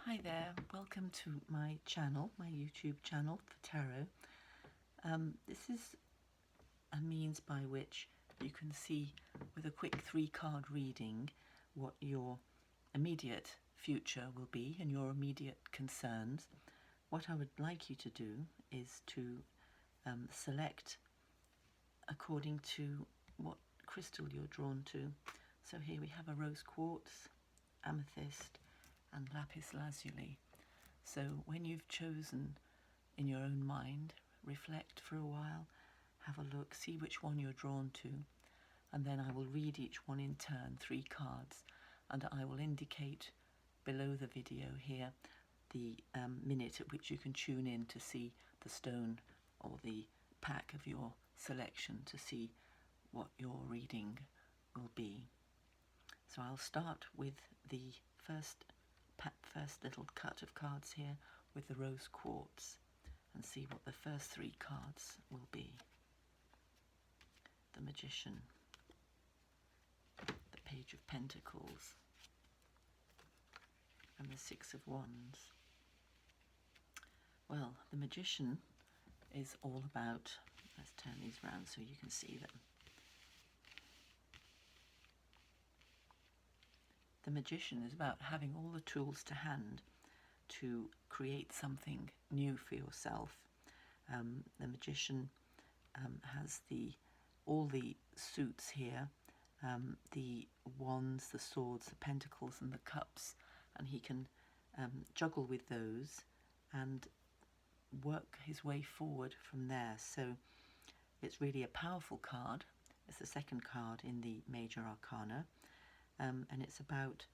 Hi there, welcome to my channel, my YouTube channel for tarot. This is a means by which you can see with a quick 3-card reading what your immediate future will be and your immediate concerns. What I would like you to do is to select according to what crystal you're drawn to. So here we have a rose quartz, amethyst and lapis lazuli. So when you've chosen in your own mind, reflect for a while, have a look, see which one you're drawn to, and then I will read each one in turn, 3 cards, and I will indicate below the video here the minute at which you can tune in to see the stone or the pack of your selection to see what your reading will be. So I'll start with the first little cut of cards here with the rose quartz and see what the first 3 cards will be. The Magician, the Page of Pentacles, and the 6 of Wands. Well, the Magician is all about, let's turn these round so you can see them. The Magician is about having all the tools to hand to create something new for yourself. The Magician has all the suits here, the wands, the swords, the pentacles and the cups, and he can juggle with those and work his way forward from there. So it's really a powerful card. It's the second card in the Major Arcana. And it's about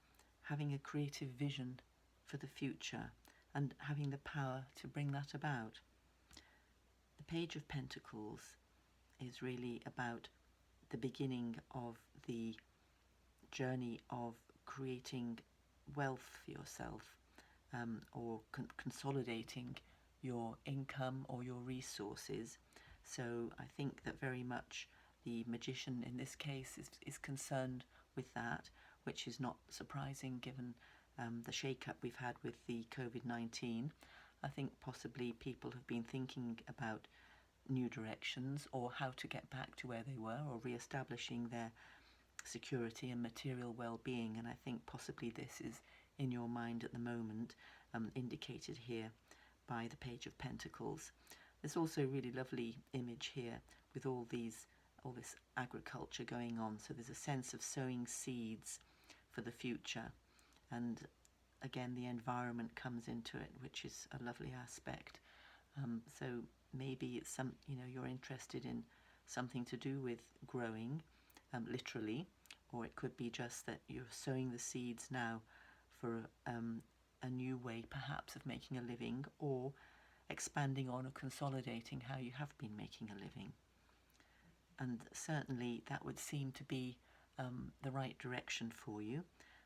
having a creative vision for the future and having the power to bring that about. The Page of Pentacles is really about the beginning of the journey of creating wealth for yourself, or consolidating your income or your resources. So I think that very much the Magician in this case is concerned with that, which is not surprising given the shake-up we've had with the COVID-19. I think possibly people have been thinking about new directions or how to get back to where they were or re-establishing their security and material well-being, and I think possibly this is in your mind at the moment, indicated here by the Page of Pentacles. There's also a really lovely image here with all this agriculture going on, so there's a sense of sowing seeds for the future, and again the environment comes into it, which is a lovely aspect. So maybe it's you're interested in something to do with growing, literally, or it could be just that you're sowing the seeds now for a new way perhaps of making a living, or expanding on or consolidating how you have been making a living. And certainly that would seem to be the right direction for you,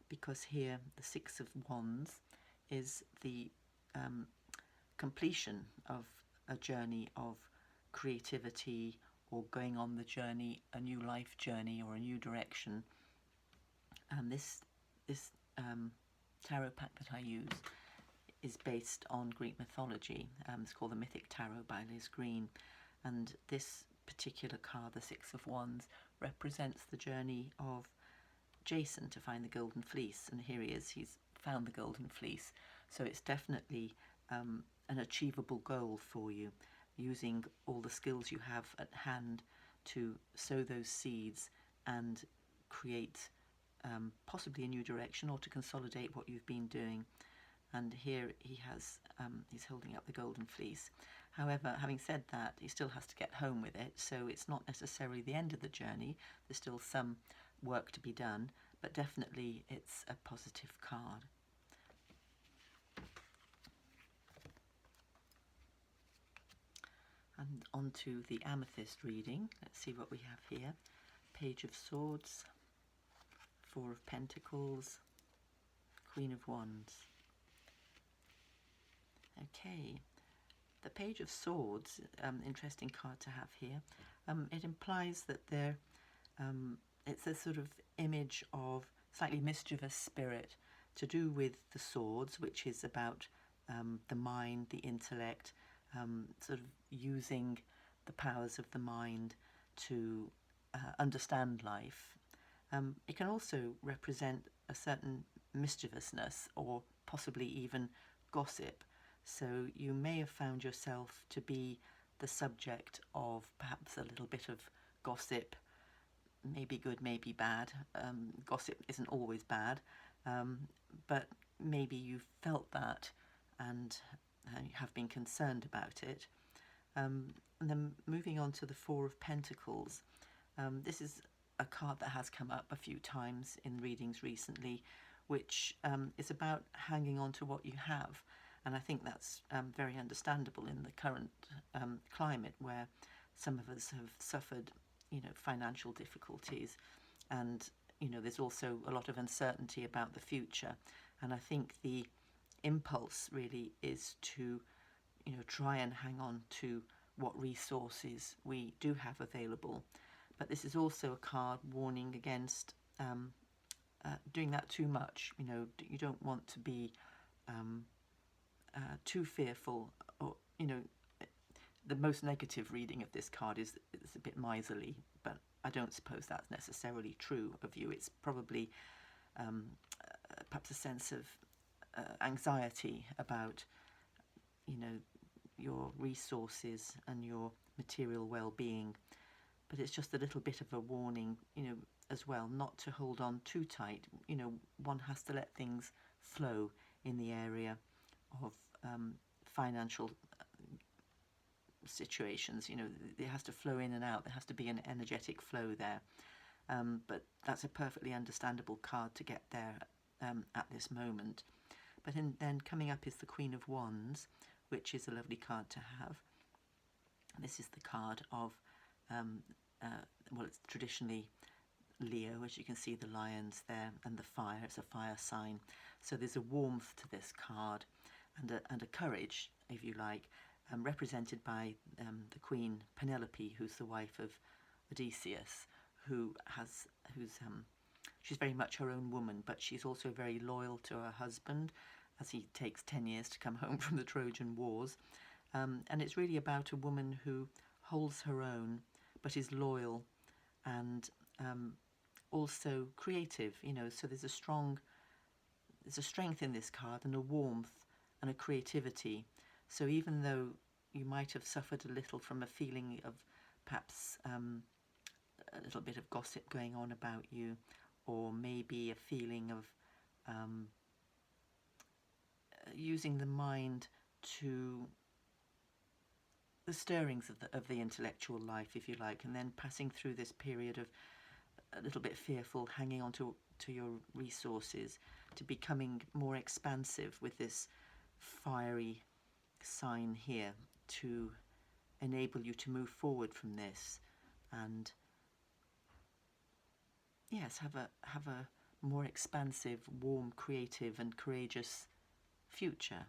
because here the 6 of Wands is the completion of a journey of creativity, or going on the journey, a new life journey or a new direction. And this tarot pack that I use is based on Greek mythology. It's called the Mythic Tarot by Liz Green, and this particular card, the 6 of Wands, represents the journey of Jason to find the Golden Fleece, and here he is, he's found the Golden Fleece. So it's definitely an achievable goal for you, using all the skills you have at hand to sow those seeds and create possibly a new direction, or to consolidate what you've been doing. And here he's holding up the Golden Fleece. However, having said that, he still has to get home with it, so it's not necessarily the end of the journey. There's still some work to be done, but definitely it's a positive card. And on to the Amethyst reading. Let's see what we have here. Page of Swords, 4 of Pentacles, Queen of Wands. Okay, the Page of Swords, interesting card to have here. It implies that it's a sort of image of slightly mischievous spirit to do with the swords, which is about the mind, the intellect, sort of using the powers of the mind to understand life. It can also represent a certain mischievousness or possibly even gossip. So you may have found yourself to be the subject of perhaps a little bit of gossip, maybe good, maybe bad. Gossip isn't always bad, but maybe you felt that and have been concerned about it. And then moving on to the Four of Pentacles, this is a card that has come up a few times in readings recently, which is about hanging on to what you have. And I think that's very understandable in the current climate, where some of us have suffered, financial difficulties, and there's also a lot of uncertainty about the future. And I think the impulse really is to try and hang on to what resources we do have available. But this is also a card warning against doing that too much. You don't want to be too fearful, or the most negative reading of this card is it's a bit miserly, but I don't suppose that's necessarily true of you. It's probably perhaps a sense of anxiety about your resources and your material well-being. But it's just a little bit of a warning, as well, not to hold on too tight. One has to let things flow in the area of financial situations. It has to flow in and out. There has to be an energetic flow there. But that's a perfectly understandable card to get there at this moment. But then coming up is the Queen of Wands, which is a lovely card to have. This is the card of, it's traditionally Leo, as you can see the lions there, and the fire. It's a fire sign. So there's a warmth to this card and a courage, if you like, represented by the Queen Penelope, who's the wife of Odysseus, she's very much her own woman, but she's also very loyal to her husband, as he takes 10 years to come home from the Trojan Wars. And it's really about a woman who holds her own, but is loyal and also creative. So there's a strength in this card, and a warmth and a creativity. So even though you might have suffered a little from a feeling of perhaps a little bit of gossip going on about you, or maybe a feeling of using the mind to the stirrings of the intellectual life, if you like, and then passing through this period of a little bit fearful, hanging on to your resources, to becoming more expansive with this fiery sign here to enable you to move forward from this and yes, have a more expansive, warm, creative and courageous future.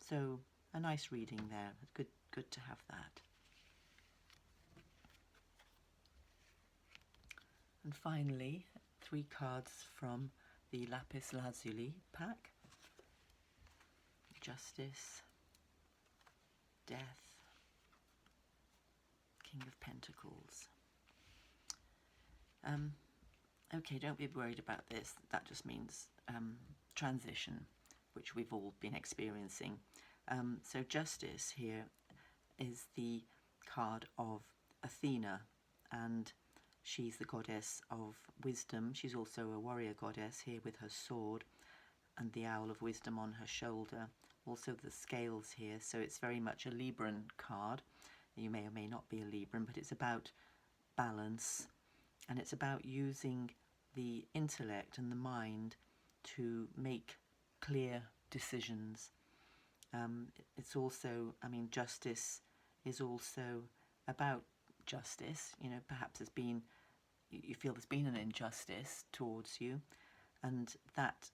So a nice reading there. Good to have that. And finally, 3 cards from the Lapis Lazuli pack. Justice, Death, King of Pentacles. Okay, don't be worried about this. That just means transition, which we've all been experiencing. So Justice here is the card of Athena, and she's the goddess of wisdom. She's also a warrior goddess here with her sword and the owl of wisdom on her shoulder. Also the scales here, so it's very much a Libran card. You may or may not be a Libran, but it's about balance, and it's about using the intellect and the mind to make clear decisions. It's also, justice is also about justice. Perhaps you feel there's been an injustice towards you, and that,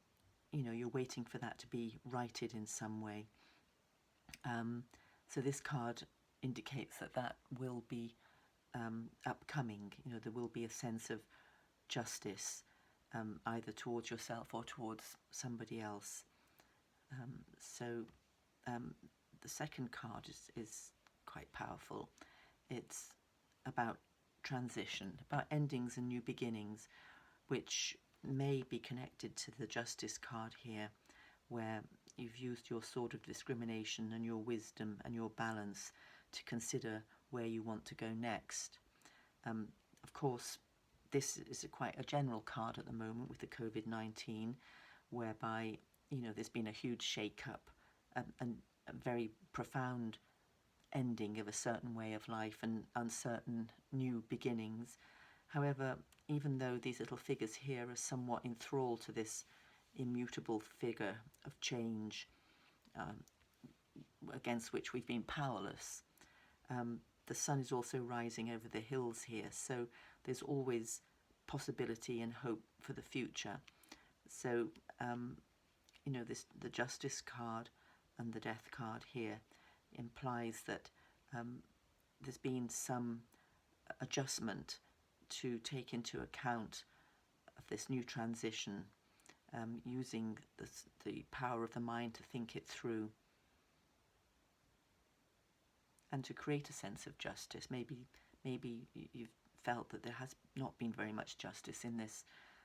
you're waiting for that to be righted in some way. So this card indicates that will be upcoming. There will be a sense of justice either towards yourself or towards somebody else. So the second card is quite powerful. It's about transition, about endings and new beginnings, which may be connected to the Justice card here, where you've used your sword of discrimination and your wisdom and your balance to consider where you want to go next. Of course, this is quite a general card at the moment with the COVID-19, whereby, you know, there's been a huge shake-up and a very profound ending of a certain way of life and uncertain new beginnings. However, even though these little figures here are somewhat enthralled to this immutable figure of change, against which we've been powerless, the sun is also rising over the hills here, so there's always possibility and hope for the future. So, you know, the Justice card and the Death card here implies that there's been some adjustment to take into account of this new transition, using the power of the mind to think it through and to create a sense of justice. Maybe you've felt that there has not been very much justice in this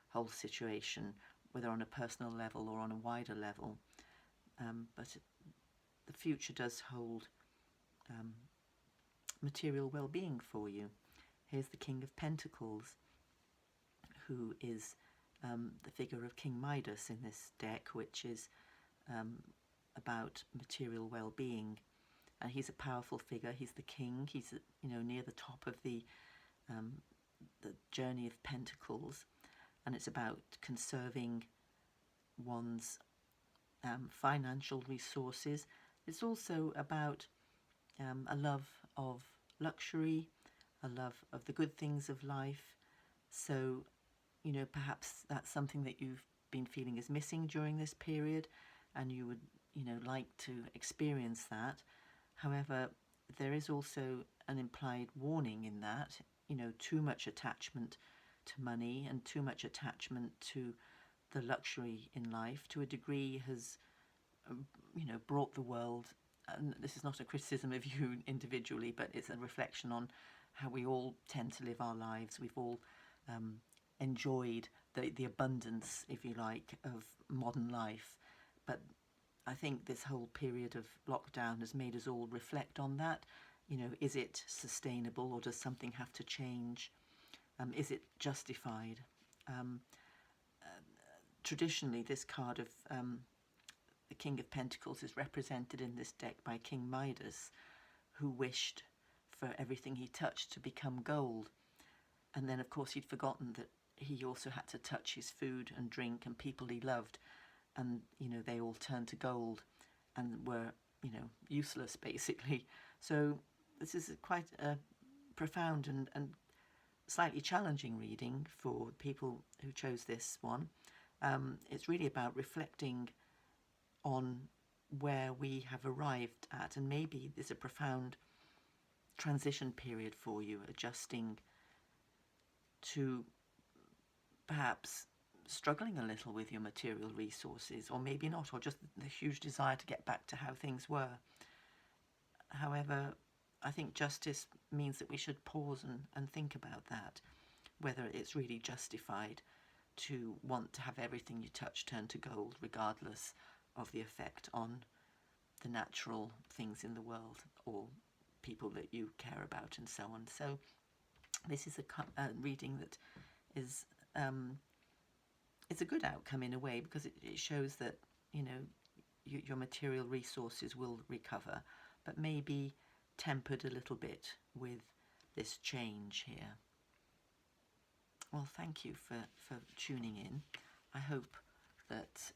whole situation, whether on a personal level or on a wider level, but the future does hold material well-being for you. Here's the King of Pentacles, who is the figure of King Midas in this deck, which is about material well-being. And he's a powerful figure. He's the king. He's, you know, near the top of the journey of Pentacles, and it's about conserving one's financial resources. It's also about a love of luxury, a love of the good things of life. So, you know, perhaps that's something that you've been feeling is missing during this period, and you would, you know, like to experience that. However, there is also an implied warning in that, you know, too much attachment to money and too much attachment to the luxury in life, to a degree, has, you know, brought the world, and this is not a criticism of you individually, but it's a reflection on how we all tend to live our lives. We've all enjoyed the abundance, if you like, of modern life, but I think this whole period of lockdown has made us all reflect on that. You know, is it sustainable, or does something have to change? Is it justified? Traditionally, this card of the King of Pentacles is represented in this deck by King Midas, who wished for everything he touched to become gold. And then, of course, he'd forgotten that he also had to touch his food and drink and people he loved, and, you know, they all turned to gold and were, you know, useless, basically. So this is quite a profound and slightly challenging reading for people who chose this one. It's really about reflecting on where we have arrived at, and maybe there's a profound transition period for you, adjusting to perhaps struggling a little with your material resources, or maybe not, or just the huge desire to get back to how things were. However, I think justice means that we should pause and think about that, whether it's really justified to want to have everything you touch turn to gold, regardless of the effect on the natural things in the world or people that you care about, and so on. So this is a reading that is it's a good outcome in a way, because it shows that, you know, your material resources will recover, but maybe tempered a little bit with this change here. Well, thank you for tuning in. I hope that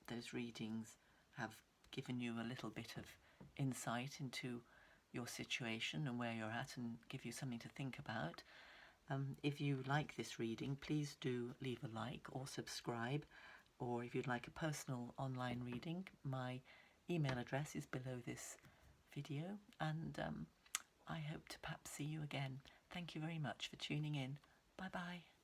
those readings have given you a little bit of insight into your situation and where you're at, and give you something to think about. If you like this reading, please do leave a like or subscribe, or if you'd like a personal online reading, my email address is below this video, and I hope to perhaps see you again. Thank you very much for tuning in. Bye bye.